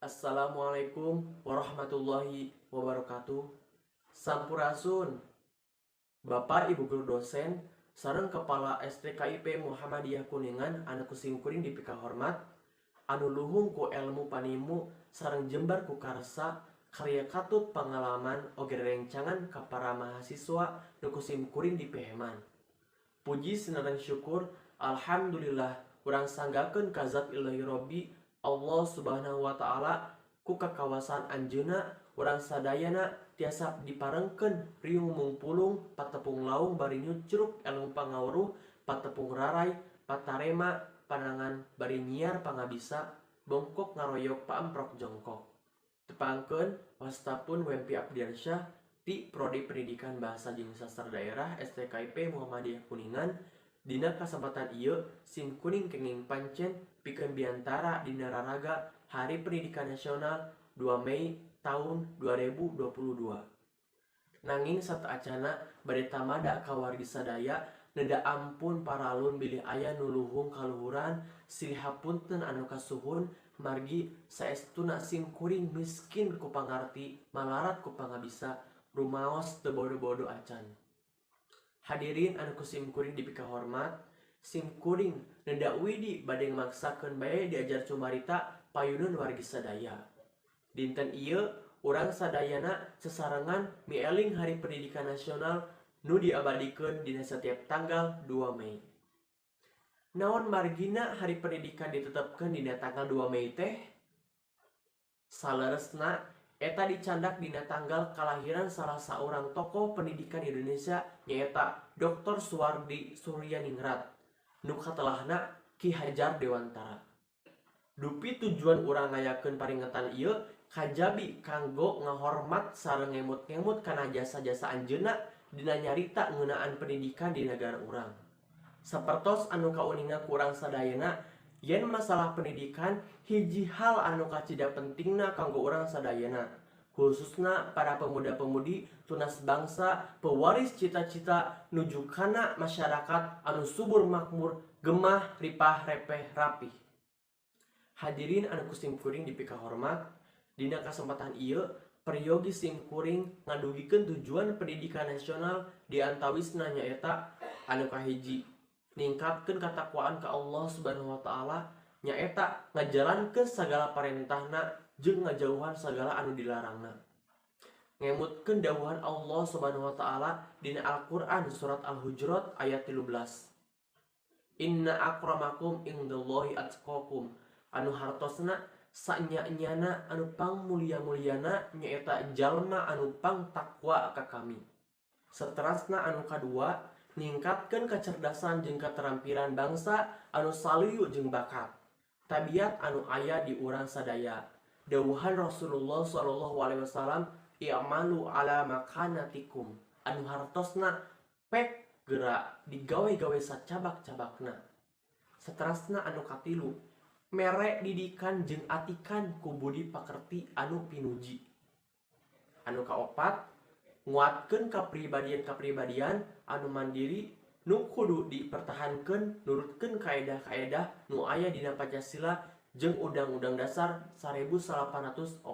Assalamualaikum warahmatullahi wabarakatuh. Sampurasun, Bapak Ibu Guru Dosen, sareng Kepala STKIP Muhammadiyah Kuningan anu kuring dipika hormat, anu luhung ku ilmu panimu sareng jembar ku karsa, karya katut pengalaman oge rencangan ka para mahasiswa nu kuring dipeheman. Puji sinareng syukur, alhamdulillah urang sanggakeun ka zat ilahi robbi Allah subhanahu wa ta'ala ku kakawasan anjeuna urang sadayana tiasa diparengkeun riung mungpulung patepung laung bari nyucruk elmu pangawruh patepung rarai patarema panangan bari nyiar pangabisa bongkok ngaroyok paamprok jongkok tepangkeun wastapun Wempi Abdiansyah ti Prodi Pendidikan Bahasa jeung Sastra Daerah STKIP Muhammadiyah Kuningan. Dina kasempatan ieu sim kuning kenging pancen pikeun biantara dina raraga Hari Pendidikan Nasional 2 Mei tahun 2022. Nanging sateacana bade tamada ka wargi sadaya neda ampun paralun bilih aya nu luhung kaluhuran silih hapunten anu kasuhun margi saestuna sim kuring miskin ku pangarti malarat ku pangabisa rumaos teu bodo-bodo acan. Hadirin anu kusim kuring dipika hormat, sim kuring nenda widi bade maksakeun bae diajar cumarita payunun wargi sadaya. Dinten ieu urang sadayana sesarengan mieling Hari Pendidikan Nasional nu diabadikeun dina setiap tanggal 2 Mei. Naon margina Hari Pendidikan ditetepkeun dina tanggal 2 Mei teh? Saleresna eta dicandak dina tanggal kalahiran salah saurang tokoh pendidikan Indonesia nyaeta Dr. Suwardi Suryaningrat nu katelahna Ki Hajar Dewantara. Dupi tujuan urang ngayakeun paringetan ieu kajabi kanggo ngahormat sareng ngemut-ngemut kana jasa-jasa anjeunna dina nyarita ngeunaan pendidikan di negara urang. Sapertos anu kauningan ku urang sadayana yen masalah pendidikan hiji hal anu kacida pentingna kanggo urang sadayana, khususna para pemuda-pemudi tunas bangsa pewaris cita-cita nuju kana masyarakat anu subur makmur gemah ripah repeh rapih. Hadirin anu kusim kuring dipika hormat, dina kasempatan ieu peryogi sim kuring ngadugikeun tujuan pendidikan nasional diantawisna nyaeta anu kahiji ningkatkeun katakwaan ka Allah Subhanahu wa ta'ala nyaeta ngajalankeun sagala parentahna jeung ngajauhan sagala anu dilarangna. Ngemutkeun dawuhan Allah Subhanahu wa ta'ala dina Al-Qur'an surat Al-Hujurat ayat 13. Inna akramakum indallahi atqakum. Anu hartosna sanya-nyana anu pangmulia-muliana nyaeta jalma anu pang takwa ka kami. Saterasna anu kadua ningkatkeun kecerdasan jeung keterampilan bangsa anu saliyu jeung bakat. Tabiat anu aya di urang sadaya. Dawuhan Rasulullah SAW, i'malu ala makanatikum. Anu hartosna pek gerak digawe-gawe sacabak-cabakna. Saterasna anu katilu mere didikan jeung atikan ku budi pakerti anu pinuji. Anu kaopat nguatkeun kapribadian anu mandiri nu kudu dipertahankeun nurutkeun kaedah-kaedah nu aya dina Pancasila jeung Undang-Undang Dasar 1945.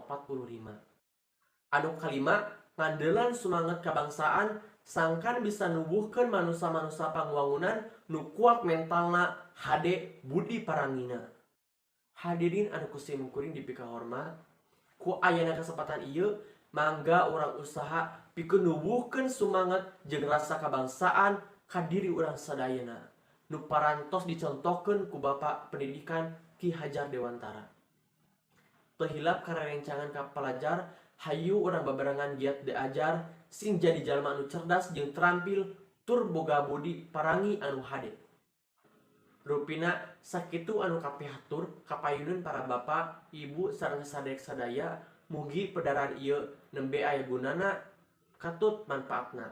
Anu kalima ngandeulan sumanget kabangsaan sangkan bisa nubuhkeun manusa-manusa pangwangunan nu kuat mentalna hade budi parangina. Hadirin anu kusim kuring dipika hormat, ku ayana kesempatan ieu mangga urang usaha pikeun nubuhkeun sumanget jeung rasa kabangsaan ka diri urang sadayana nu parantos dicontohkeun ku Bapak Pendidikan Ki Hajar Dewantara. Pehilap karerencangan ka pelajar hayu urang babarengan giat diajar sing jadi jalma anu cerdas jeung terampil tur boga budi parangi anu hade. Rupina sakitu anu kapihatur kapayuneun para bapak, ibu sareng sadayek sadaya mugi pedaran ieu nembe aya gunana katut manfaatna.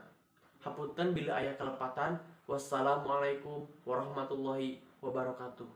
Hapunten bila aya kalepatan. Wassalamualaikum warahmatullahi wabarakatuh.